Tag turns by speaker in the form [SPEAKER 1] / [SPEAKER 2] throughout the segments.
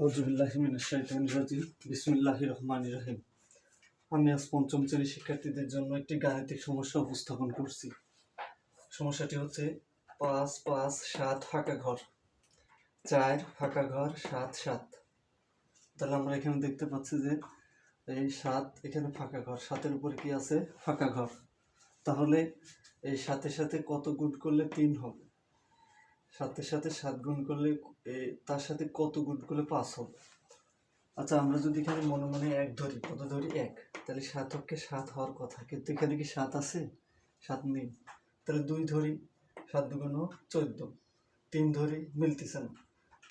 [SPEAKER 1] আউযুবিল্লাহি মিনাশ শাইতানির রাজিম। বিসমিল্লাহির রহমানির রহিম। আমি আজ পঞ্চম শ্রেণীর শিক্ষার্থীদের জন্য একটি গাণিতিক সমস্যা উপস্থাপন করছি। সমস্যাটি হচ্ছে ৫ ৫ ৭ ফাঁকা ঘর, ৪ ফাঁকা ঘর ৭ ৭। তাহলে আমরা এখানে দেখতে পাচ্ছি যে এই ৭ এখানে ফাঁকা ঘর, ৭-এর উপরে কি আছে? ফাঁকা ঘর। তাহলে এই ৭-এর সাথে কত গুণ করলে ৩ হবে? ৭-এর সাথে ৭ গুণ করলে তার সাথে কত গুণ করলে ৫ হবে? আচ্ছা, আমরা যদি এখানে মনে মনে ১ ধরি, কত ধরি? ১। তাহলে ৭ অক্ষে ৭ হওয়ার কথা, কিন্তু এখানে কি ৭ আছে? ৭ নেই। তাহলে ২ ধরি, ৭ দুগুণ ১৪। ৩ ধরি, মিলতেছে না।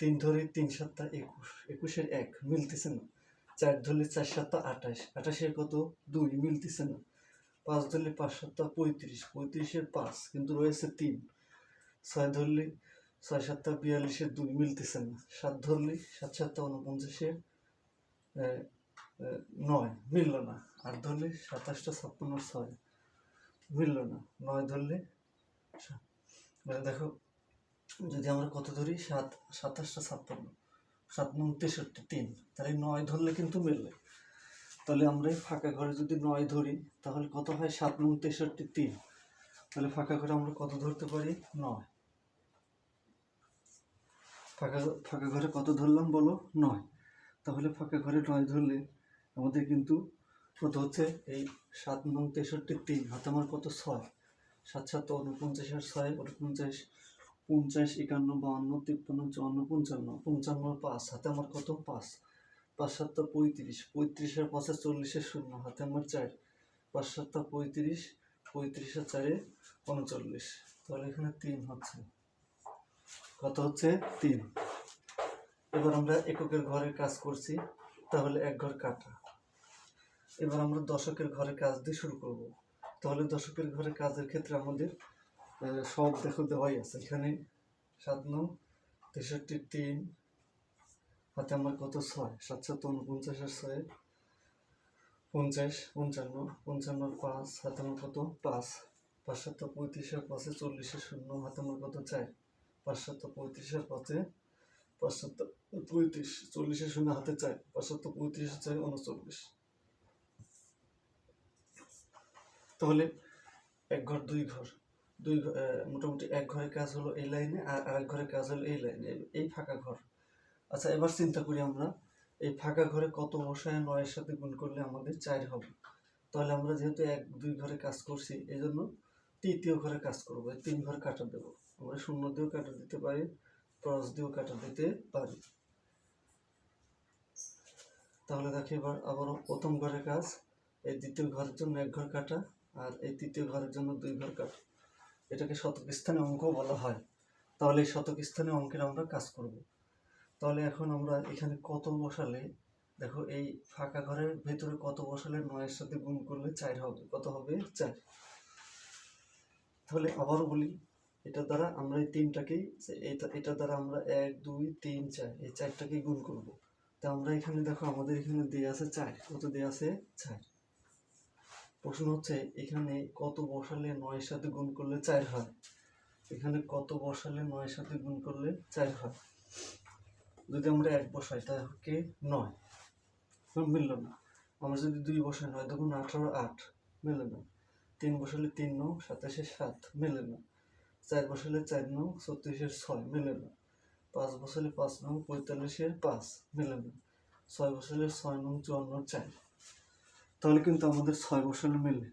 [SPEAKER 1] ৩ ধরি, ৩ সাতটা ২১, ২১-এর ১ মিলতেছে না। ৪ ধরলে ৪ সাতটা ২৮, ২৮-এর কত? ২ মিলতেছে না। ৫ ধরলে ৫ সাতটা ৩৫, ৩৫-এর ৫ কিন্তু রয়েছে ৩। ৬ ধরলে ৬ সাতটা ৪২-এর ২ মিলতেছে না। ৭ ধরলে ৭ সাতটা ৪৯-এর ৯ মিলল না। ৮ ধরলে ২৭টা ৫৬-এর ৬ মিলল না। ৯ ধরলে দেখো, যদি আমরা কত ধরি? ৭ ২৭টা ৫৬, ৭ ৯ ৬৩, ৩, তাহলে ৯ ধরলে কিন্তু মিলবে। তাহলে আমরা ফাঁকা ঘরে যদি ৯ ধরি তাহলে কত হয়? ৭ ৯ ৬৩, ৩। তাহলে ফাঁকা ঘরে আমরা কত ধরতে পারি? ৯। ফাঁকা ঘরে কত ধরলাম বলো? ৯। তাহলে ফাঁকা ঘরে ৯ ধরলে আমাদের কিন্তু কত হচ্ছে? এই ৭ ৯ ৬৩, ৩ হাতে আমার কত? ৬। ৭ ৭ ৪৯-আর ৬ ৪৯, ৫০ ৫১ ৫২ ৫৩ ৫৪ ৫৫ ৫ হাতে আমার কত? ৫। ৫ ৭ ৩৫, ৩৫-আর ৫ ৪০-এর ০ হাতে আমার ৪। ৫ ৭ ৩৫, ৩৫-আর ৪ ৩৯। তাহলে এখানে ৩ হচ্ছে। কত হচ্ছে? ৩। এবার আমরা এককের ঘরের কাজ করছি, তাহলে এক ঘর কাটা। এবার আমরা দশকের ঘরের কাজ দিয়ে শুরু করব। তাহলে দশকের ঘরের কাজের ক্ষেত্রে আমাদের সব দেখো দেওয়াই আছে। এখানে ৭ ৯ ৬৩, ৩ হাতে আমার কত? ৬। ৭ ৭ ৪৯-আর ৬ ৫০ ৫৫ ৫৫-আর ৫ হাতে আমার কত? ৫। ৫ ৭ ৩৫-আর ৫ ৪০-এর ০ হাতে আমার কত? ৪। ৫ ৭ ৩৫-আর ৫ ৫ ৭ ৩৫, ৪০-এর ০ হাতে ৪। ৫ ৭ ৩৫-আর ৪ ৩৯। তাহলে এক ঘর দুই ঘর, মোটামুটি এক ঘরের কাজ হলো এই লাইনে, আর আরেক ঘরের কাজ হলো এই লাইনে, এই ফাঁকা ঘর। আচ্ছা, এবার চিন্তা করি আমরা এই ফাঁকা ঘরে কত বসায় ৯-এর সাথে গুণ করলে আমাদের ৪ হবে। তাহলে আমরা যেহেতু ১ ২ ঘরে কাজ করছি, এই জন্য তৃতীয় ঘরে কাজ করবো। ৩ ঘর কাটা দেবো। আমরা ০ দিয়েও কাটা দিতে পারি, ক্রস দিয়েও কাটা দিতে পারি। তাহলে দেখো, এবার আবারও প্রথম ঘরের কাজ। এই দ্বিতীয় ঘরের জন্য ১ ঘর কাটা, আর এই তৃতীয় ঘরের জন্য ২ ঘর কাটা। এটাকে শতক স্থানে অঙ্ক বলা হয়। তাহলে এই শতক স্থানে অঙ্কের আমরা কাজ করব। তাহলে এখন আমরা এখানে কত বসালে, দেখো এই ফাঁকা ঘরের ভেতরে কত বসালে ৯-এর সাথে গুণ করলে ৪ হবে? কত হবে? ৪। তাহলে আবারও বলি, এটা দ্বারা আমরা এই ৩টাকেই, এটা দ্বারা আমরা ১ ২ ৩ ৪ এই ৪টাকেই গুণ করব। তা আমরা এখানে দেখো, আমাদের এখানে দেয়া আছে ৪। কত দেয়া আছে? ৪। প্রশ্ন হচ্ছে এখানে কত বসালে ৯-এর সাথে গুণ করলে ৪ হয়? এখানে কত বসালে ৯-এর সাথে গুণ করলে ৪ হয়? যদি আমরা ১ বসাই তাহলে ৯ মিলল না। আমরা যদি ২ বসাই, ৯ দুগুণ ১৮ ৮ মেলে না। ৩ বসালে ৩ ৯ ২৭-এর ৭ মেলে না। ৪ বসালে ৪ ৯ ৩৬-এর ৬ মেলে না। ৫ বসালে ৫ ৯ ৪৫-এর ৫ মেলে না। ৬ বসালে ৬ ৯ ৫৪-এর ৪। তাহলে কিন্তু আমাদের ৬ বসালে মেলে।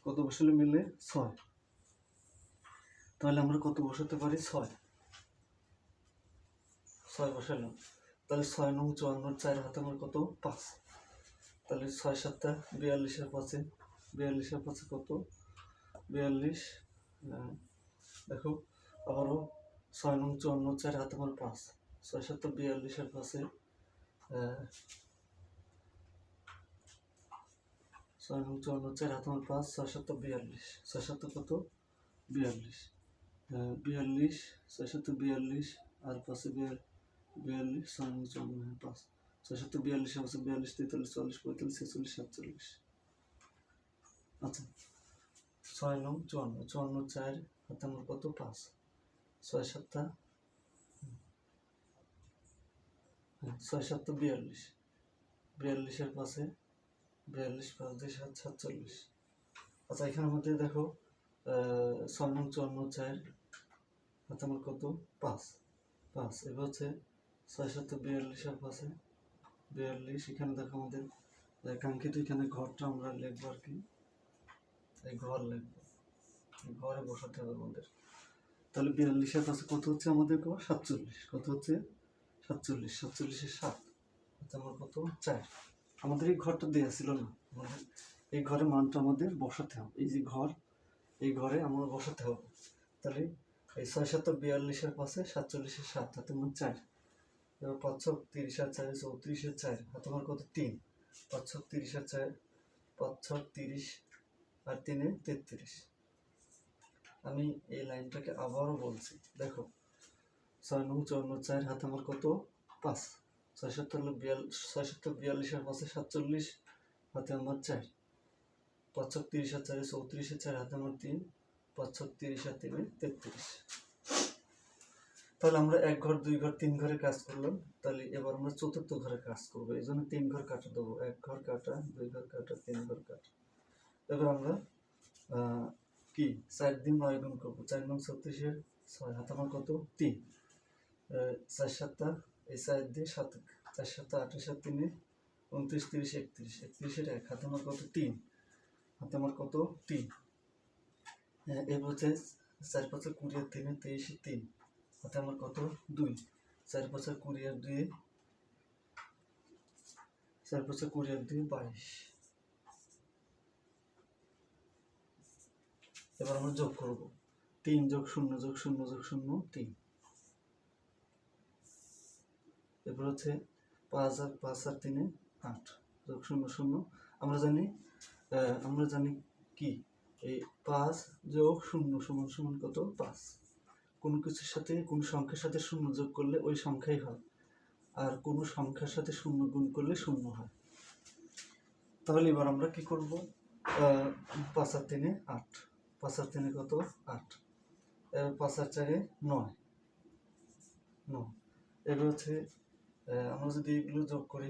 [SPEAKER 1] কত বসালে মেলে? ৬। তাহলে আমরা কত বসাতে পারি? ৬ বসালাম। তাহলে ৬ ৯ ৫৪-এর ৪ হাতে আমার কত? ৫। তাহলে ৬ ৭ ৪২-এর ৫, ৪২-এর ৫ কত? ৪২। দেখো আবারও ৬ ৯ ৫৪-এর ৪ হাতে আমার ৫। ৬ ৭ ৪২-এর ৫, ৬ ৯ ৫৪-এর ৪ হাতে আমার ৫। ৬ ৭ ৪২, ৬ ৭ কত? ৪২। ৪২, ৬ ৭ ৪২ আর ৫ ৪২, ৬ ৯ ৫৪, ৫ ৬ ৭ ৪২-এর ৫ ৪২ ৪৩ ৪০ ৪৫ ৪৬ ৪৭। আচ্ছা, ৬ ৯ ৫৪, ৫৪-এর ৪ হাতে আমার কত? ৫। ৬ ৭ 6 7 42, 42-এর পাশে 42 5 2 7 47। আচ্ছা এখানের মধ্যে দেখো 6 নং 54 4 হাতে আমার কত 5 5। এবার হচ্ছে 6 7 42-এর পাশে 42। এখানে দেখো আমাদের কাঙ্ক্ষিত এখানে ঘরটা আমরা লিখবো আর কি, এই ঘর লিখবো, ঘরে বসাতে হবে আমাদের। তাহলে 42-এর পাশে কত হচ্ছে আমাদের ঘর 47, কত হচ্ছে 47, 47-এর 7 হাতে আমার কত 4। আমাদের এই ঘরটা দেওয়া ছিল না, আমাদের এই ঘরে মানটা আমাদের বসাতে হবে, এই যে ঘর, এই ঘরে আমরা বসাতে হবে। তাহলে এই 6 7 42-এর পাশে 47-এর 7 হাতে আমার 4। এবার 5 6 30 আর 4 34-এর 4 হাতে আমার কত 3। 5 6 30 আর 4 5 6 30 আর 3 33। আমি এই লাইনটাকে আবারও বলছি, দেখো 6 নং 54 4 হাতে আমার কত 5। 6 7 42-এর পাশে 47 হাতে আমার 4। 5 6 30 আর 4 34-এর 4 হাতে আমার 3। 5 6 30 আর 3 33। তাহলে আমরা 1 ঘর 2 ঘর 3 ঘরে কাজ করলাম। তাহলে এবার আমরা চতুর্থ ঘরে কাজ করবো, এই জন্য 3 ঘর কাটা দেবো। 1 ঘর কাটা, 2 ঘর কাটা, 3 ঘর কাটা। এবার আমরা কি 4 দিন 9 গুণ করবো। 4 নং 36-এর 6 হাতে আমার কত 3। 4 7 এই 4 দিয়ে 7, 4 7 28 আর 3 29 30 31, 31-এর 1 হাতে আমার কত 3, হাতে আমার কত 3। এবার হচ্ছে 4 5 20 আর 3 23 3 হাতে আমার কত 2। 4 5 20 আর 2 4 5 20 আর 2 22। এবার আমরা যোগ করব, 3 যোগ 0 যোগ 0 যোগ 0 3। এবার হচ্ছে 5 আর 5 আর 3 8 যোগ 0 0। আমরা জানি কি এই 5 যোগ 0 সমান সমান কত 5। কোনো কিছুর সাথে কোন সংখ্যার সাথে 0 যোগ করলে ওই সংখ্যাই হয়, আর কোনো সংখ্যার সাথে 0 গুণ করলে 0 হয়। তাহলে এবার আমরা কি করব, 5 আর 3 8, 5 আর 3 কত 8। এবার 5 আর 4 9 9। এবার হচ্ছে আমরা যদি এগুলো যোগ করি,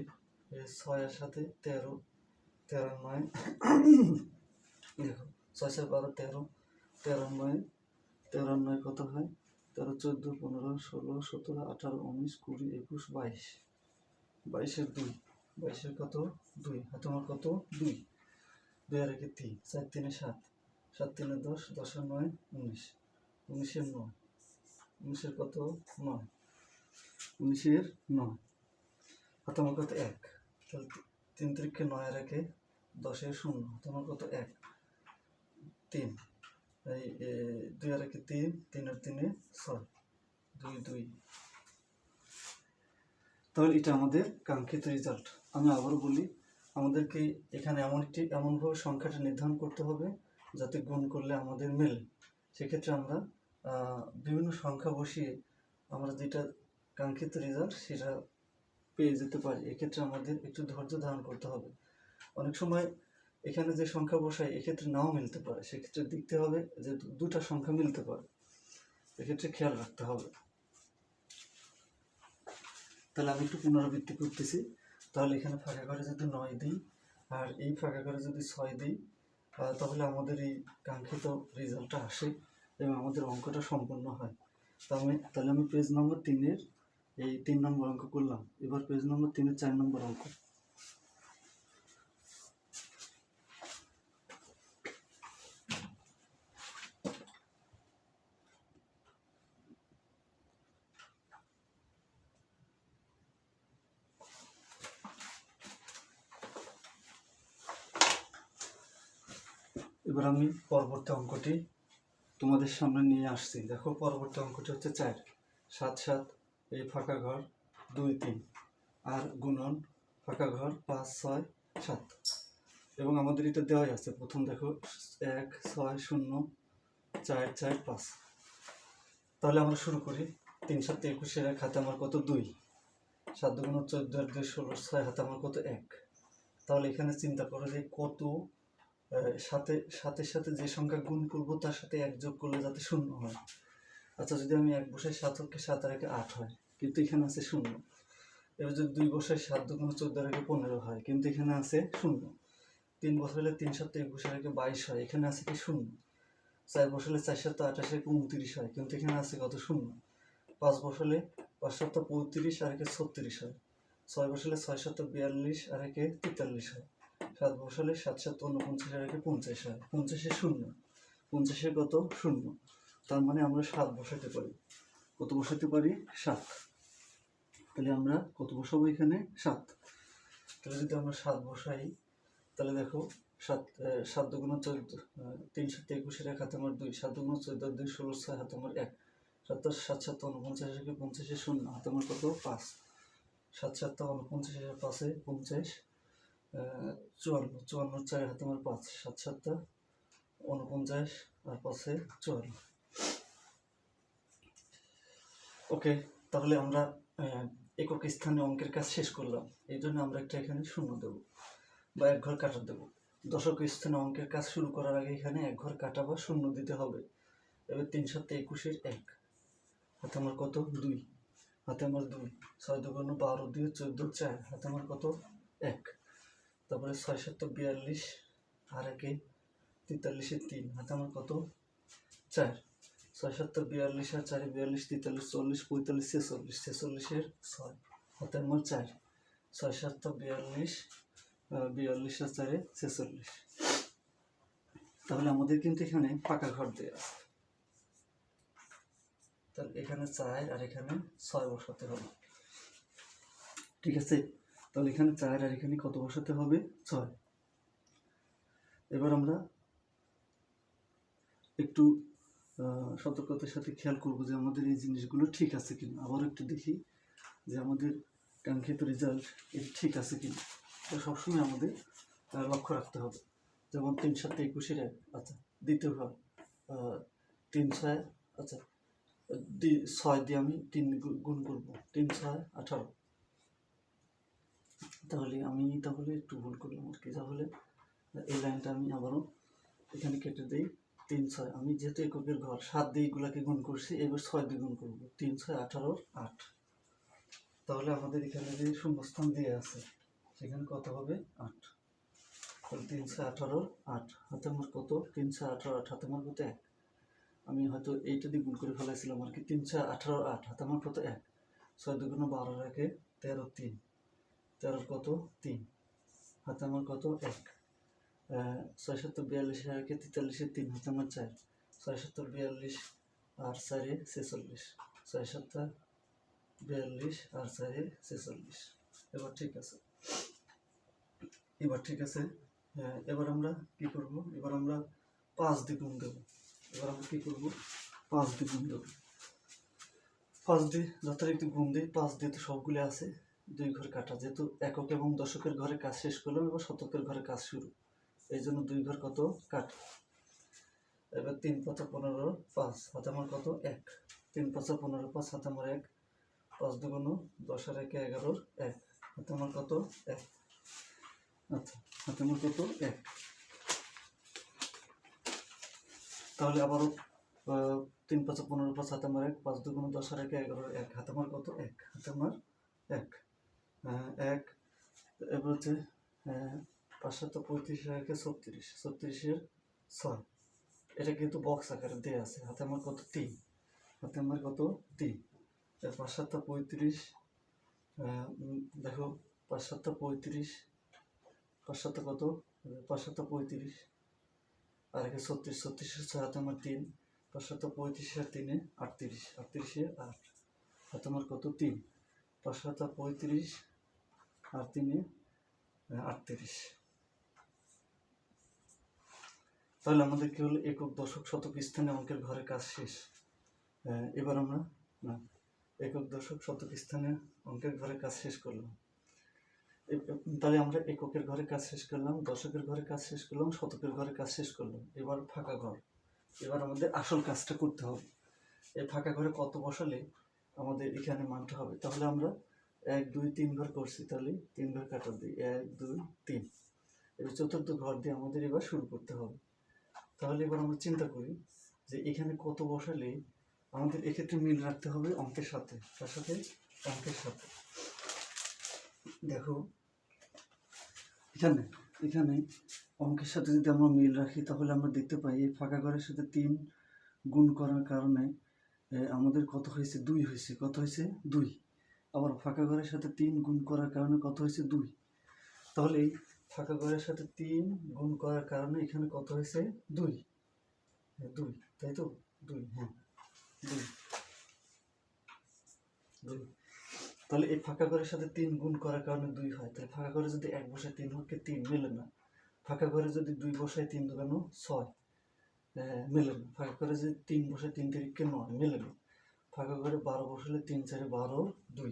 [SPEAKER 1] 6 এর সাথে 13, 13 9 দেখো 6 6 12 13, 13 9, 13 9 কত হয় 13 14 15 16 17 18 19 20 21 22। 22-এর 2, 22-এর কত 2 হাতে আমার কত 2। 2 আর 1 3, 4 3 7, 7 3 10, 10 আর 9 19, 19-এর 9, 19-এর কত 9, 19-এর 9 হাতে আমার কত 1। তাহলে 3 3 9 আর 1 10-এর 0 হাতে আমার কত 1 3। এই 2 আর 1 3, 3 আর 3 6, 2 2। তাহলে এটা আমাদের কাঙ্ক্ষিত রেজাল্ট। আমি আবারও বলি, আমাদেরকে এখানে এমনভাবে সংখ্যাটা নির্ধারণ করতে হবে যাতে গুণ করলে আমাদের মেলে। সেক্ষেত্রে আমরা বিভিন্ন সংখ্যা বসিয়ে আমরা যেটা কাঙ্ক্ষিত রেজাল্ট সেটা পেয়ে যেতে পারি। এক্ষেত্রে আমাদের একটু ধৈর্য ধারণ করতে হবে। অনেক সময় এখানে যে সংখ্যা বসাই এক্ষেত্রে নাও মিলতে পারে, সেক্ষেত্রে দেখতে হবে যে দুটা সংখ্যা মিলতে পারে, এক্ষেত্রে খেয়াল রাখতে হবে। তাহলে আমি একটু পুনরাবৃত্তি করতেছি। তাহলে এখানে ফাঁকা ঘরে যদি 9 দিই আর এই ফাঁকা ঘরে যদি 6 দিই, তাহলে আমাদের এই কাঙ্ক্ষিত রেজাল্টটা আসে এবং আমাদের অঙ্কটা সম্পূর্ণ হয়। তাহলে আমি পেজ নম্বর 3-এর এই 3 নম্বর অঙ্ক করলাম। এবার পেজ নম্বর 3-এর 4 নম্বর অঙ্ক। এবার আমি পরবর্তী অঙ্কটি তোমাদের সামনে নিয়ে আসছি। দেখো পরবর্তী অঙ্কটি হচ্ছে 4 7 7 এই ফাঁকা ঘর 2 3 আর গুণন ফাঁকা ঘর 5 6 7। এবং আমাদের এটা দেওয়াই আছে। প্রথম দেখো 1 6 0 4 4 5। তাহলে আমরা শুরু করি। 3 7 21-এর 1 হাতে আমার কত 2, 7 2 14 আর 2 16, 6 হাতে আমার কত 1। তাহলে এখানে চিন্তা করো যে কত সাথে সাথে যে সংখ্যা গুণ করবো তার সাথে 1 যোগ করলে যাতে 0 হয়। আচ্ছা যদি আমি 1 বসাই 7 হচ্ছে 7 আর 1 8 হয়, কিন্তু এখানে আছে 0। এবার যদি 2 বসাই 7 দুগুণ 14 আর 15 হয়, কিন্তু এখানে আছে শূন্য। 3 বসালে 3 7 21 আর 22 হয়, এখানে আছে কি শূন্য। 4 বসালে 4 7 28 আর 29 হয়, কিন্তু এখানে আছে কত শূন্য। 5 বসালে 5 7 35 আর 36 হয়। 6 বসালে 6 7 42 আর 43 হয়। 7 বসালে 7 7 49 আর 50 হয়। 50 শূন্য, 50 কত শূন্য। তার মানে আমরা 7 বসাতে পারি। কত বসাতে পারি? 7। তাহলে আমরা কত বসাবো এখানে? 7। তাহলে যদি আমরা 7 বসাই, তাহলে দেখো 7 দুগুণ 14, 3 7 21 1 হাতে আমার 2, 7 দুগুণ 14 2 16 6 হাতে আমার 1, 7 7 7 49 50 শূন্য হাতে আমার কত 5, 7 7 49 5 50, 54 54 4 হাতে আমার 5, 7 7 49 আর 5 54। ওকে, তাহলে আমরা একক স্থানে অঙ্কের কাজ শেষ করলাম। এই জন্য আমরা একটা এখানে শূন্য দেবো বা এক ঘর কাটা দেবো। দশক স্থানে অঙ্কের কাজ শুরু করার আগে এখানে এক ঘর কাটা বা শূন্য দিতে হবে। এবার 3 7 21 1 হাতে আমার কত 2, হাতে আমার 2, 6 দুগুণ 12 2 14 4 হাতে আমার কত 1। তারপরে 6 7 42 আর 1 43 3 হাতে আমার কত 4। 6 7 42 আর 4 42 43 40 45 46 46 6 হাতে আমার 4। 6 7 42 42 আর 4 46। তাহলে আমাদের কিন্তু এখানে পাকা ঘর দেওয়া আছে। তাহলে এখানে 4 আর এখানে 6 বসাতে হবে। ঠিক আছে, তাহলে এখানে 4 আর এখানে কত বসাতে হবে? 6। এবার আমরা একটু সতর্কতার সাথে খেয়াল করবো যে আমাদের এই জিনিসগুলো ঠিক আছে কিনা। আবার একটু দেখি যে আমাদের কাঙ্ক্ষিত রেজাল্ট এটা ঠিক আছে কিনা। এটা সবসময় আমাদের লক্ষ্য রাখতে হবে। যেমন 3 7 21 1, আচ্ছা দ্বিতীয় ঘর 3 6, আচ্ছা 6 দিয়ে আমি 3 গুণ করবো, 3 6 18। তাহলে একটু ভুল করলাম আর কি। তাহলে এই লাইনটা আমি আবারও এখানে কেটে দিই। 3 6, আমি যেহেতু এককের ঘর 7 দিয়ে এগুলাকে গুণ করছি, এবার 6 দিয়ে গুণ করবো। 3 6 18 8। তাহলে আমাদের এখানে যে শূন্যস্থান দিয়ে আছে সেখানে কত হবে? 8। তাহলে 3 6 18 8 হাতে আমার কত? 3 6 18 8 হাতে আমার কত 1। আমি হয়তো এইটা দিয়ে গুণ করে ফেলাইছিলাম আর কি। 3 6 18 8 হাতে আমার কত 1। 6 দুগুণ 12 আর 1 13 3, 13 কত 3 হাতে আমার কত 1। 6 7 42 আর 1 43 3 হাতে আমার 4। 6 7 42 আর 4 46, 6 7 42 আর 4 46। এবার ঠিক আছে, এবার আমরা কি করব? এবার আমরা 5 দিয়ে গুণ দেবো। এবার আমরা কি করব? 5 দিয়ে গুণ দেবো। 5 দিয়ে যথারীতি গুণ দিই। 5 দিয়ে তো সবগুলো আছে। 2 ঘর কাটা, যেহেতু একক এবং দশকের ঘরে কাজ শেষ করলাম, এবার শতকের ঘরে কাজ শুরু। এই জন্য 2 ঘর কত কাটা। এবার 3 5 15 5 হাতে আমার কত 1। 3 5 15 5 হাতে আমার 1। 5 দুগুণ 10 আর 1 11 1 হাতে আমার কত 1। আচ্ছা, হাতে আমার কত 1। তাহলে আবারও 3 5 15 5 হাতে আমার 1। 5 দুগুণ 10 আর 1 11 1 হাতে আমার কত 1। হাতে আমার 1 1। এবার হচ্ছে 5 7 35 আর 1 36, 36 6। এটা কিন্তু বক্স আকারে দেওয়া আছে। হাতে আমার কত 3। হাতে আমার কত 3। 5 7 35, দেখো 5 7 35, 5 7 কত 5 7 35 আর 1 36, 36 6 হাতে আমার 3। 5 7 35 আর 3 38, 38 8 হাতে আমার কত 3। 5 7 35 আর 3 38। তাহলে আমাদের কি হলো? একক দশক শতক স্থানে অঙ্কের ঘরে কাজ শেষ। এবার আমরা একক দশক শতক স্থানে অঙ্কের ঘরে কাজ শেষ করলাম। তাহলে আমরা এককের ঘরে কাজ শেষ করলাম, দশকের ঘরে কাজ শেষ করলাম, শতকের ঘরে কাজ শেষ করলাম। এবার ফাঁকা ঘর। এবার আমাদের আসল কাজটা করতে হবে। এই ফাঁকা ঘরে কত বসালে আমাদের এখানে মানটা হবে? তাহলে আমরা 1 2 3 ঘর করছি, তাহলে 3 ঘর কাটা দিই। 1 2 3। এবার চতুর্থ ঘর দিয়ে আমাদের এবার শুরু করতে হবে। তাহলে এবার আমরা চিন্তা করি যে এখানে কত বসালে আমাদের এক্ষেত্রে মিল রাখতে হবে অঙ্কের সাথে। তার সাথে অঙ্কের সাথে দেখো এখানে এখানে অঙ্কের সাথে যদি আমরা মিল রাখি তাহলে আমরা দেখতে পাই এই ফাঁকা ঘরের সাথে 3 গুণ করার কারণে আমাদের কত হয়েছে 2 হয়েছে। কত হয়েছে 2। আবার ফাঁকা ঘরের সাথে 3 গুণ করার কারণে কত হয়েছে 2। তাহলে এই ফাঁকা ঘরের সাথে 3 গুণ করার কারণে এখানে কত হয়েছে 2। 2 তাই তো 2, হ্যাঁ 2 2। তাহলে এই ফাঁকা ঘরের সাথে 3 গুণ করার কারণে 2 হয়। তাহলে ফাঁকা ঘরে যদি 1 বসায় 3 হচ্ছে 3 মেলে না। ফাঁকা ঘরে যদি 2 বসায় 3 দুগুণ 6 মেলে না। ফাঁকা ঘরে যদি 3 বসায় 3 তিরিকে 9 মেলে না। ফাঁকা ঘরে 12 বসালে 3 4 12 2।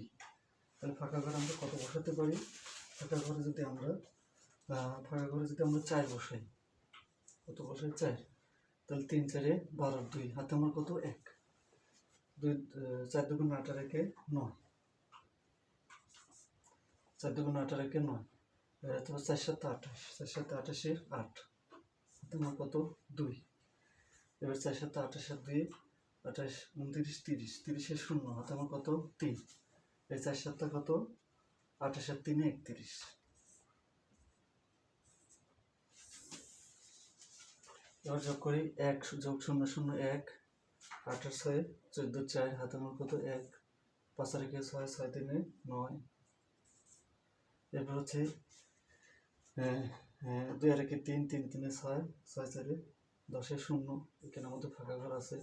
[SPEAKER 1] তাহলে ফাঁকা ঘরে আমরা কত বসাতে পারি? ফাঁকা ঘরে যদি আমরা 4 বসাই, কত বসাই 4, তাহলে 3 4 12 2 হাতে আমার কত 1। 2 4 দুগুণ 8 আর 1 9, 4 দুগুণ 8 আর 1 9, তারপর 4 7 28, 4 7 28 8 হাতে আমার কত 2। এবার 4 7 28 আর 2 28 29 30, 30 0 হাতে আমার কত 3। এই 4 7 কত 28 আর 3 31। এবার যোগ করি 1 যোগ 0 0 1, 8 আর 6 14 4 হাতে আমার কত 1, 5 আর 1 6 6 3 9। এরপর হচ্ছে 2 আর 1 3 3 3 6 6 4 10 0। এখানে আমাদের ফাঁকা ঘর আছে,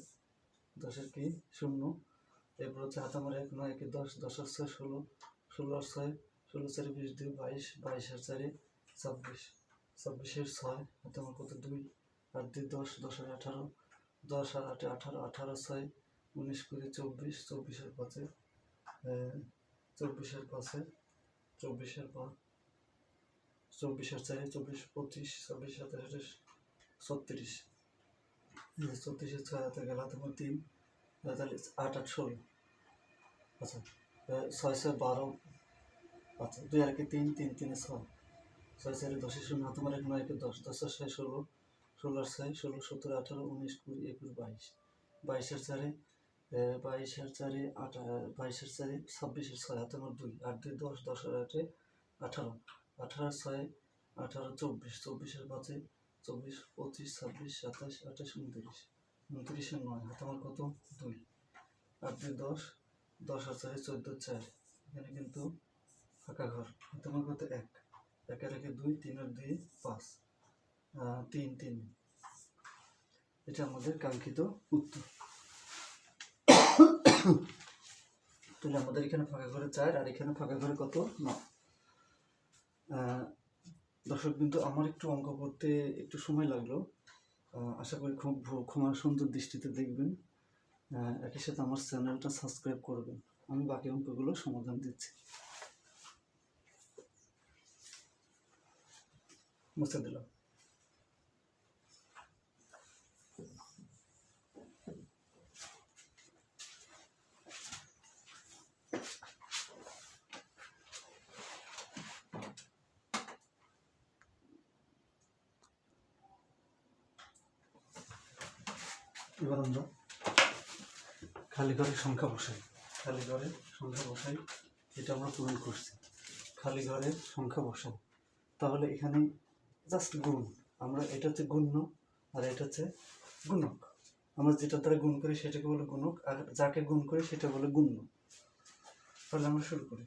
[SPEAKER 1] 10 কি 0। এরপর হচ্ছে হাতে আমার 1 9 1 10 10 আর 6 16 16 আর 6 16 4 20 2 22 22 আর 4 26 26 এর 6 হাতে আমার কত 2 আর 2 10 10 আর 18 10 আর 8 18 18 6 19 করে 24 24 এর 5 24 এর 5 24 এর 5 24 আর 4 24 25 26 27 36 36 এর 6 হাতে গেল তোমার 3, তাহলে 8 8 16। আচ্ছা 6 6 12, আচ্ছা 2 আর 3 3 3 6 6 4 10 0 হাতে আমার 1 9 1 10 10 আর 6 16 16 আর 6 16 17 18 19 20 21 22 22 আর 4 22 আর 4 22 আর 4 26 এর 6 হাতে আমার 2 8 2 10 10 আর 8 18 18 আর 6 18 24 24 এর 5 24 25 26 27 28 29 29 এর 9 হাতে আমার কত 2 8 2 10 10 আর 4 14 4। এখানে কিন্তু ফাঁকা ঘর হাতে আমার কত 1 1 আর 1 2 3 আর 2 5 3 3। এটা আমাদের কাঙ্ক্ষিত উত্তর। তাহলে আমাদের এখানে ফাঁকা ঘরে 4 আর এখানে ফাঁকা ঘরে কত 9। দর্শক কিন্তু আমার একটু অঙ্ক করতে একটু সময় লাগলো, আশা করি খুব সুন্দর দৃষ্টিতে দেখবেন। একই সাথে আমার চ্যানেলটা সাবস্ক্রাইব করবেন। আমি বাকি অঙ্কগুলো সমাধান দিচ্ছি। মুছে দিলাম। এবার আমরা খালি ঘরের সংখ্যা বসাই। খালি ঘরের সংখ্যা বসাই, এটা আমরা পূরণ করছি। খালি ঘরের সংখ্যা বসাই, তাহলে এখানে জাস্ট গুণ। আমরা এটা হচ্ছে গুণ্য আর এটা হচ্ছে গুণক। আমরা যেটা দ্বারা গুণ করি সেটাকে বলে গুণক, আর যাকে গুণ করি সেটা বলে গুণ্য। তাহলে আমরা শুরু করি।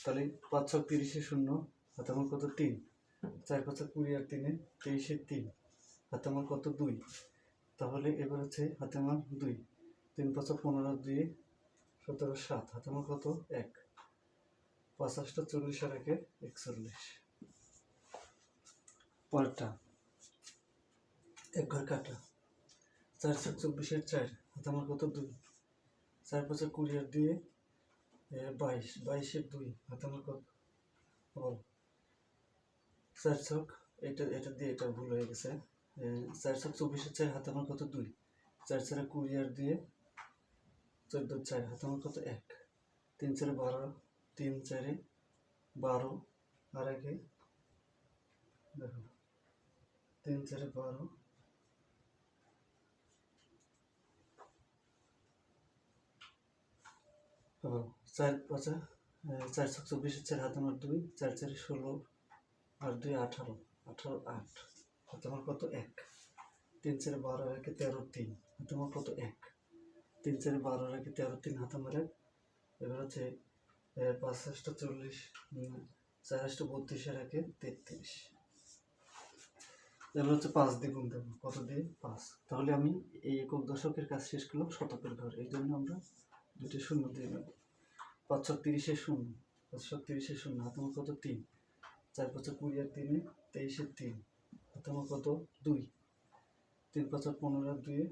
[SPEAKER 1] তাহলে 5 6 30 0 হাতে আমার কত 3, 4 5 20 আর 3 23 3 হাতে আমার কত 2। তাহলে এবার হচ্ছে হাতে আমার 2 3 5 15 2 17 7 হাতে আমার কত 1 5 8 40 আর 1 41। পরেরটা 1 ঘর কাটা 4 4 24 এর 4 হাতে আমার কত 2 4 5 20 আর 2 22 22 এর 2 হাতে আমার কত 4 ছক এটা দিয়ে এটা ভুল হয়ে গেছে। 4 ছক 24 এর 4 হাতে আমার কত 2 4 4 20 আর 2 14 4 হাতে আমার কত 1 3 4 12 3 4 12 আর 1 দেখো 3 4 12 4 5 4 ছক 24, 4 হাতে আমার 2, 4 4 16 আর 2 18, 18 8 হাতে আমার কত 1, 3 4 12 আর 1 13 3 হাতে আমার কত 1, 3 4 12 আর 1 13 3 হাতে আমার 1। এবার হচ্ছে 5 8 40, 4 8 32 আর 1 33। এবার হচ্ছে 5 দিয়ে গুণ দেবো, কত দিয়ে 5। তাহলে আমি এই একক দশকের কাজ শেষ করলাম শতকের ঘর, এই জন্য আমরা দুটি শূন্য দিয়ে নেব। 5 ছক 30 শূন্য, 5 ছক 30 শূন্য হাতে আমার কত 3, 4 5 20 আর 3 23 3 হাতে আমার কত 2, 3 5 15 আর 2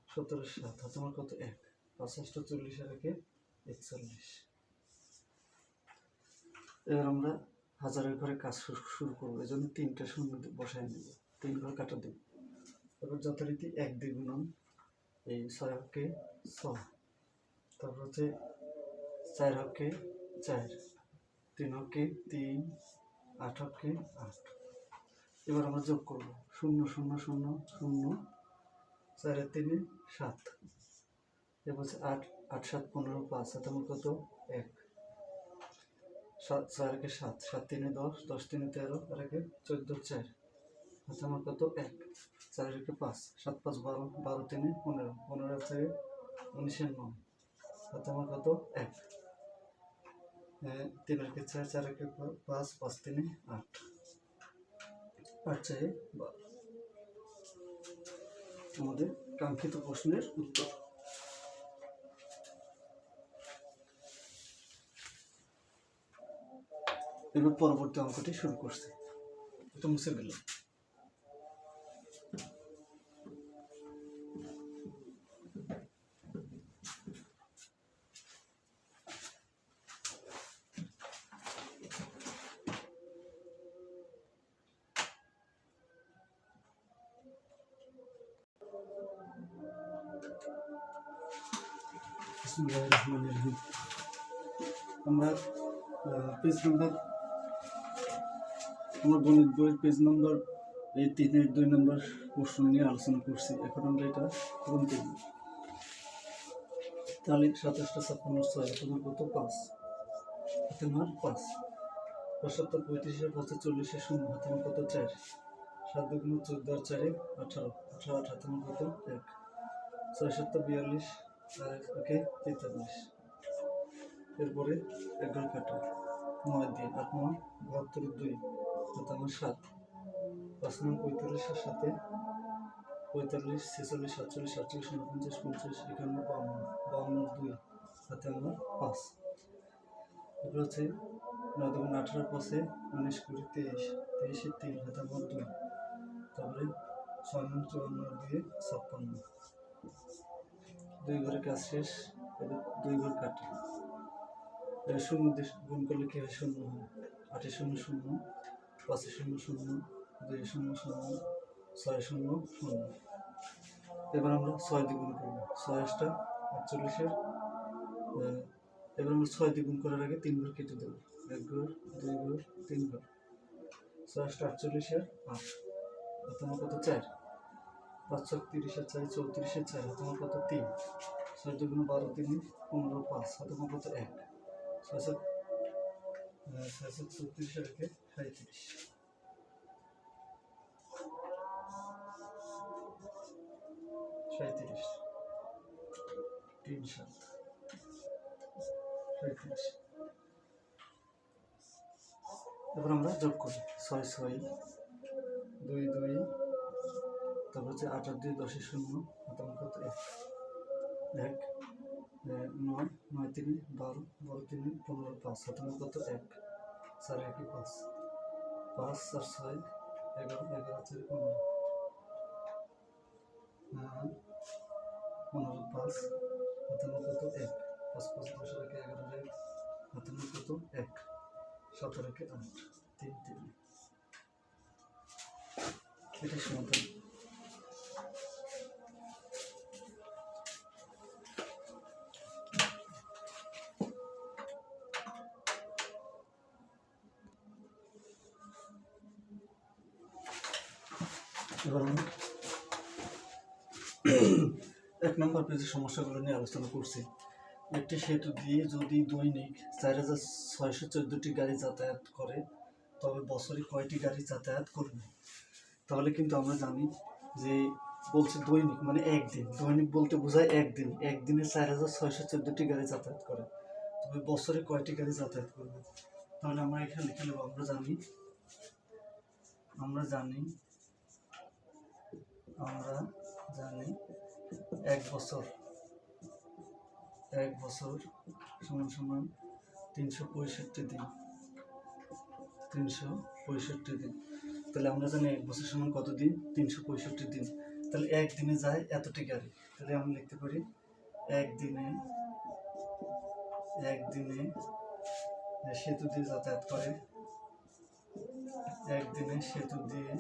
[SPEAKER 1] 17 7 হাতে আমার কত 1, 5 8 40 আর 1 41। এবার আমরা হাজারের ঘরে কাজ শুরু করবো, এই জন্য 3টা শূন্য বসায় নেব, 3 ঘর কাটা দেব। এবার যথারীতি 1 দিয়ে গুণন, এই 6 হকে 6, তারপর হচ্ছে 4 হকে 4, 3 হকে 3, 8 হকে 8। এবার আমরা যোগ করব 0 0 0 0, 4 এর 3 7, এবার 8 8 7 15 5 হাতে আমার কত 1, 4 একে 7, 7 3 10, 10 3 13 আর 1 14 4 হাতে আমার কত 1, 4 একে 5, 7 5 12, 12 3 15, 15 4 19 9 হাতে আমার কত 1, 3 একে 4, 4 একে 5, 5 3 8, 8 4 12। আমাদের কাঙ্ক্ষিত প্রশ্নের উত্তর। এবার পরবর্তী অঙ্কটি শুরু করছে, এটা মুছে দিলাম। আমরা পেজ নাম্বার, আমরা গণিত বইয়ের পেজ নাম্বার এই 3 2 নম্বর প্রশ্ন নিয়ে আলোচনা করছি। এখন আমরা এটা পূরণ করব। তাহলে 27 56 6 তোমার কত 5, তোমার 5, 75 35 5 40 0 তোমার কত 4, 7 2 14 আর 4 18, 18 18 তোমার কত 1, 6 7 42 আর 1 43। এরপরে 11 কাটা 9 দিয়ে 8 9 72 2 তোমার 7, 5 9 45 এর সাথে 45 46 47 48 49 50 51 52 52 2 হাতে আমার 5। এরপর হচ্ছে 9 2 18 5 19 20 23 23 3 হাতে আমার 2, তারপরে 6 9 54 দিয়ে 56। 2 ঘরে কাজ শেষ। এবার 2 ঘর কাটা, এবার শূন্য দিয়ে গুণ করলে কি হয়, শূন্য হয়। 8 0 0, 5 0 0, 2 0 0, 6 0 0। এবার আমরা 6 দিয়ে গুণ করব, 6 8 48 এবার আমরা 6 দিয়ে গুণ করার আগে 3 ঘর কেটে দেবো, 1 ঘর 2 ঘর 3 ঘর, 6 8 48 8 তোমার কত 4, 5 6 30 4 34 4 তোমার কত 3, 6 2 12 3 15 5 তোমার কত 1, 6 7 36 আর 1 37। 37 3 7 37। এবার আমরা যোগ করি 6 6 2 2, তারপর হচ্ছে 8 8 2 10 0 তোমার কত 1 1 9 9 3 12 12 3 15 5 তোমার কত 1, 4 1 5 5 আর 6 11 11 4 15 15 5 তোমার কত 1, 5 5 10 11 তোমার কত 1, 17 8 3 3। এটা সমাধান। এবার আমি 1 নম্বর পেজের সমস্যাগুলো নিয়ে আলোচনা করছি। একটি সেতু দিয়ে যদি দৈনিক 4614টি গাড়ি যাতায়াত করে, তবে বছরে কয়টি গাড়ি যাতায়াত করবে? তাহলে কিন্তু আমরা জানি যে বলছে দৈনিক মানে একদিন, দৈনিক বলতে বোঝায় একদিন, একদিনে 4614টি গাড়ি যাতায়াত করে, তবে বছরে কয়টি গাড়ি যাতায়াত করবে? তাহলে আমরা এখানে লিখে নেব, আমরা জানি এক বছর সমান সমান 365 দিন। তাহলে আমরা জানি এক বছর সমান কত দিন? 365 দিন। তাহলে একদিনে যায় এতটি গাড়ি। তাহলে আমরা লিখতে পারি একদিনে সেতু দিয়ে যাতায়াত করে, একদিনে সেতু দিয়ে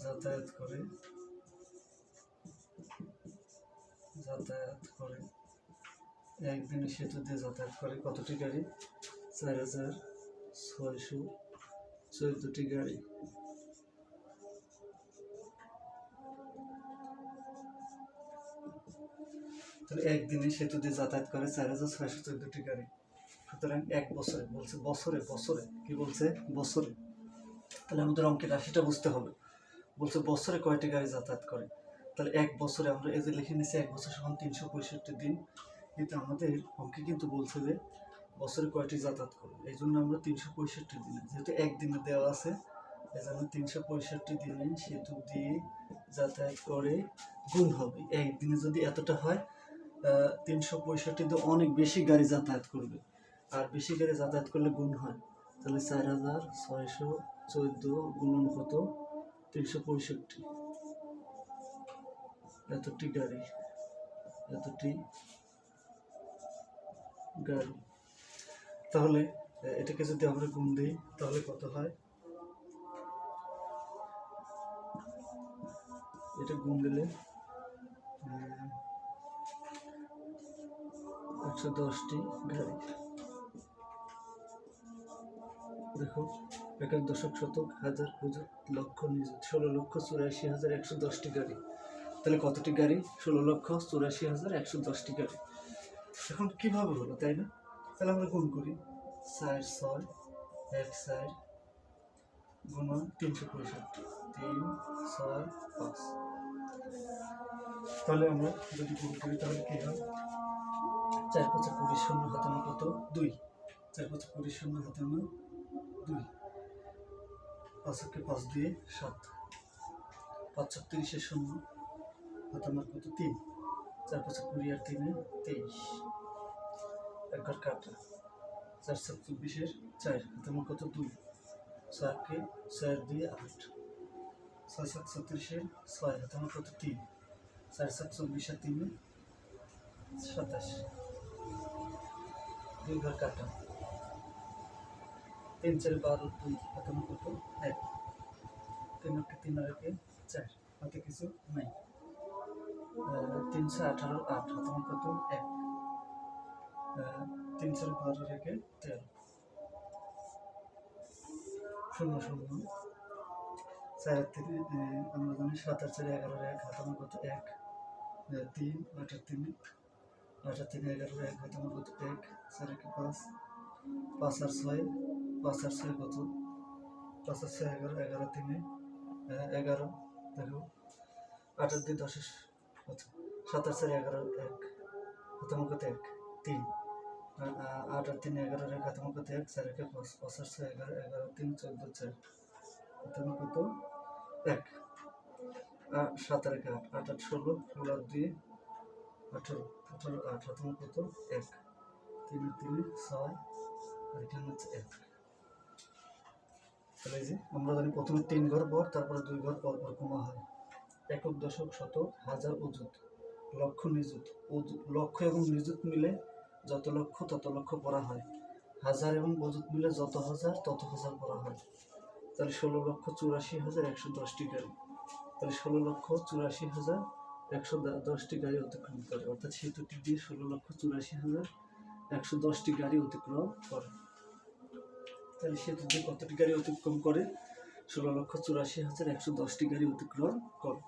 [SPEAKER 1] যাতায়াত করে কতটি গাড়ি? 4614টি গাড়ি। তাহলে একদিনে সেতু দিয়ে যাতায়াত করে 4614টি গাড়ি। সুতরাং এক বছরে, বলছে বছরে, কি বলছে? বছরে। তাহলে আমাদের অঙ্কের রাশিটা বুঝতে হবে। বলছে বছরে কয়টি গাড়ি যাতায়াত করে। তাহলে এক বছরে আমরা এই যে লিখে নিচ্ছি এক বছর সমান 365 দিন, কিন্তু আমাদের অঙ্কে কিন্তু বলছে যে বছরে কয়টি যাতায়াত করবে, এই জন্য আমরা 365 দিনে, যেহেতু একদিনে দেওয়া আছে এই জন্য 365 দিনে সেতু দিয়ে যাতায়াত করে গুণ হবে। একদিনে যদি এতটা হয়, 365 দিয়ে অনেক বেশি গাড়ি যাতায়াত করবে, আর বেশি গাড়ি যাতায়াত করলে গুণ হয়। তাহলে 4614 গুণন কত? 365, এতটি গাড়ি। তাহলে এটাকে যদি আমরা গুণ দিই তাহলে কত হয়? এটা গুণ দিলে 110টি গাড়ি। দেখো, একেক দশক, শতক, হাজার, হুজুর, লক্ষ, নিযুত, 16,84,110টি গাড়ি। তাহলে কতটি গাড়ি? 16,84,110টি গাড়ি। এখন কিভাবে হলো, তাই না? তাহলে আমরা গুণ করি, 4 6 1 4 গুণন 365, 3 6 5। তাহলে আমরা যদি গুণ করি তাহলে কি হয়? 4 5 20, শূন্য হাতে কত? 2। 4 5 20, শূন্য হাতে 2। 5 5 দিয়ে 7, 5 30 শূন্য হাতে কত? 3। 4 5 20 আর 3 23, এক ঘর কাটা। 4 7 24 4 হাতে কত? 2। 4 দিয়ে 8, 6 7 36 6 হাতে কত? 3। 4 7 24 আর 3 27, 2 ঘর কাটা। 3 4 12 2 হাতে কত? 1। 3 3 আর 4 হাতে কিছু নাই। 318 8 হাতে কত? 1। 3 4 12 রেখে 13, 0 0 4 3 আমরা জানি 7 আর 4 11 1 হাতে কত? 1। 3 8 আর 3 8 আর 3 11 1 হাতে কত? 1। 4 1 5, 5 আর 6 5 আর 6 কত? 5 আর 6 11 11 3 11। দেখো 8 আর 2 10, আচ্ছা 7 আর 4 11 1 হাতে কত? 1 3। 8 আর 3 11 1 হাতে কত? 1। 4 1 5, 5 আর 6 11 11 3 14 4 হাতে কত? 1। 7 আর 1 8 8 8 16 16 আর 2 18 18 8 হাতে কত? 1। 3 3 6 আর এখানে হচ্ছে 1। তাহলে যে আমরা জানি প্রথমে 3 ঘর পর, তারপরে 2 ঘর পর পর কমা হয়। একক, দশক, শতক, হাজার, অযুত, লক্ষ, নিযুত। লক্ষ এবং নিযুত মিলে যত লক্ষ তত লক্ষ পড়া হয়। হাজার এবং অযুত মিলে যত হাজার তত হাজার পড়া হয়। তাহলে 16,84,110টি গাড়ি। তাহলে 16,84,110টি গাড়ি অতিক্রম করে, অর্থাৎ সেতুটি দিয়ে 16,84,110টি গাড়ি অতিক্রম করে। তাহলে সেতু দিয়ে কতটি গাড়ি অতিক্রম করে? 16,84,110টি গাড়ি অতিক্রম করে।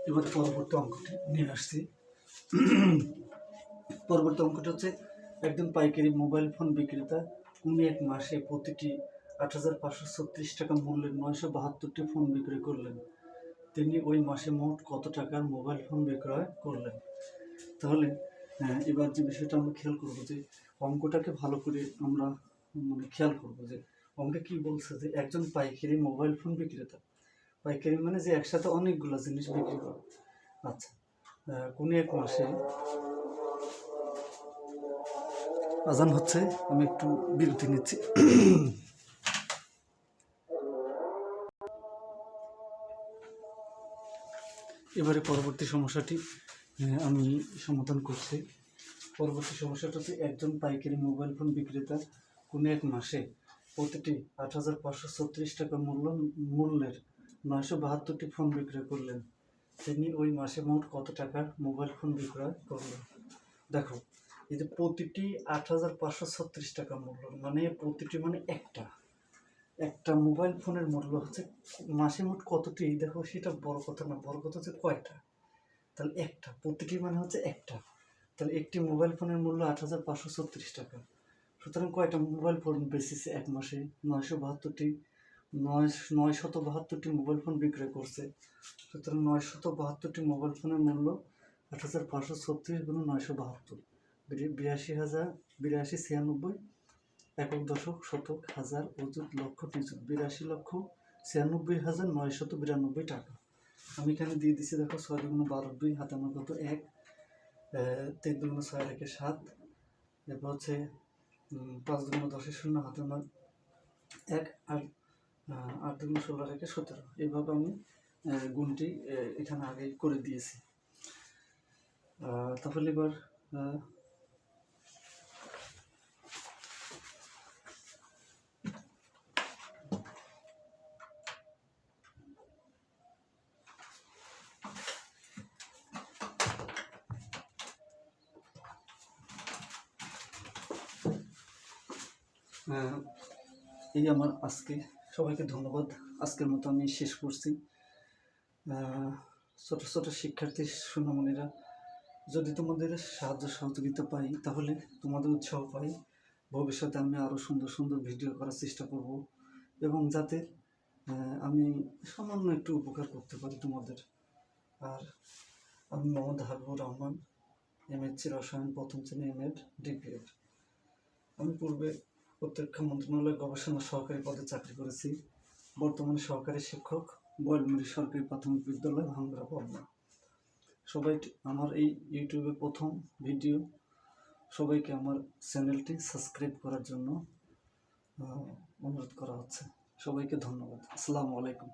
[SPEAKER 1] এবার পরবর্তী অঙ্কটি নিয়ে আসছি। পরবর্তী অঙ্কটা হচ্ছে, একজন পাইকারি মোবাইল ফোন বিক্রেতা উনি এক মাসে প্রতিটি ৮,৫৩৬ টাকা মূল্যের ৯৭২টি ফোন বিক্রয় করলেন। তিনি ওই মাসে মোট কত টাকার মোবাইল ফোন বিক্রয় করলেন? তাহলে এবার যে বিষয়টা আমরা খেয়াল করবো যে অঙ্কটাকে ভালো করে আমরা খেয়াল করবো যে অঙ্কে কি বলছে যে একজন পাইকারি মোবাইল ফোন বিক্রেতা, পাইকারি মানে যে একসাথে অনেকগুলো জিনিস বিক্রি করে। আচ্ছা, কোনো এক মাসে আজান হচ্ছে, আমি একটু বিরতি নিচ্ছি। এবারে পরবর্তী সমস্যাটি আমি সমাধান করছি। পরবর্তী সমস্যাটা হচ্ছে, একজন পাইকারি মোবাইল ফোন বিক্রেতা কোনো এক মাসে প্রতিটি ৮,৫৩৬ টাকা মূল্যের ৯৭২টি ফোন বিক্রয় করলেন। তিনি ওই মাসে মোট কত টাকার মোবাইল ফোন বিক্রয় করলেন? দেখো, এই যে প্রতিটি ৮,৫৩৬ টাকা মূল্য, মানে প্রতিটি মানে একটা মোবাইল ফোনের মূল্য হচ্ছে মাসে মোট কতটি, দেখো সেটা বড় কথা না, বড় কথা হচ্ছে কয়টা। তাহলে একটা, প্রতিটি মানে হচ্ছে একটা, তাহলে একটি মোবাইল ফোনের মূল্য ৮,৫৩৬ টাকা। সুতরাং কয়টা মোবাইল ফোন বেচেছে এক মাসে? ৯৭২টি মোবাইল ফোন বিক্রয় করছে। সুতরাং ৯৭২টি মোবাইল ফোনের মূল্য ৮,৫৩৬ গুণ ৯৭২, ৮২,০৮২, ৯৬, একক, দশক, শতক, হাজার, অযুত, লক্ষ, নিযুত, ৮২,৯৯২ টাকা। আমি এখানে দিয়ে দিচ্ছি, দেখো ৬ দুগুণ ১২, ২ হাতে আমার কত ১, ৩ দুগুণ ৬ রেখে ৭, এরপর হচ্ছে ৫ দুগুণ ১০ শূন্য, হাতে আমার ১, আর ৮ দুগুণ ১৬ রেখে ১৭। এইভাবে আমি গুণটি এখানে আগে করে দিয়েছি। তাহলে এবার এই আমার আজকে, সবাইকে ধন্যবাদ। আজকের মতো আমি শেষ করছি। ছোট ছোট শিক্ষার্থী সোনামণিরা, যদি তোমাদের সাহায্য সহযোগিতা পাই তাহলে তোমাদের উৎসাহ পাই, ভবিষ্যতে আমি আরও সুন্দর সুন্দর ভিডিও করার চেষ্টা করব, এবং যাতে আমি সামান্য একটু উপকার করতে পারি তোমাদের। আর আমি মোহাম্মদ হাবিবুর রহমান, MSc রসায়ন, প্রথম শ্রেণী, M.Ed, DPEd। আমি পূর্বে প্রতিরক্ষা মন্ত্রণালয় গবেষণা সহকারী পদে চাকরি করেছি। বর্তমানে সহকারী শিক্ষক, বয়লমুড়ি সরকারি প্রাথমিক বিদ্যালয়, ভাঙ্গুড়া, পাবনা। সবাই আমার এই ইউটিউবে প্রথম ভিডিও, সবাইকে আমার চ্যানেলটি সাবস্ক্রাইব করার জন্য অনুরোধ করা হচ্ছে। সবাইকে ধন্যবাদ। আসসালামু আলাইকুম।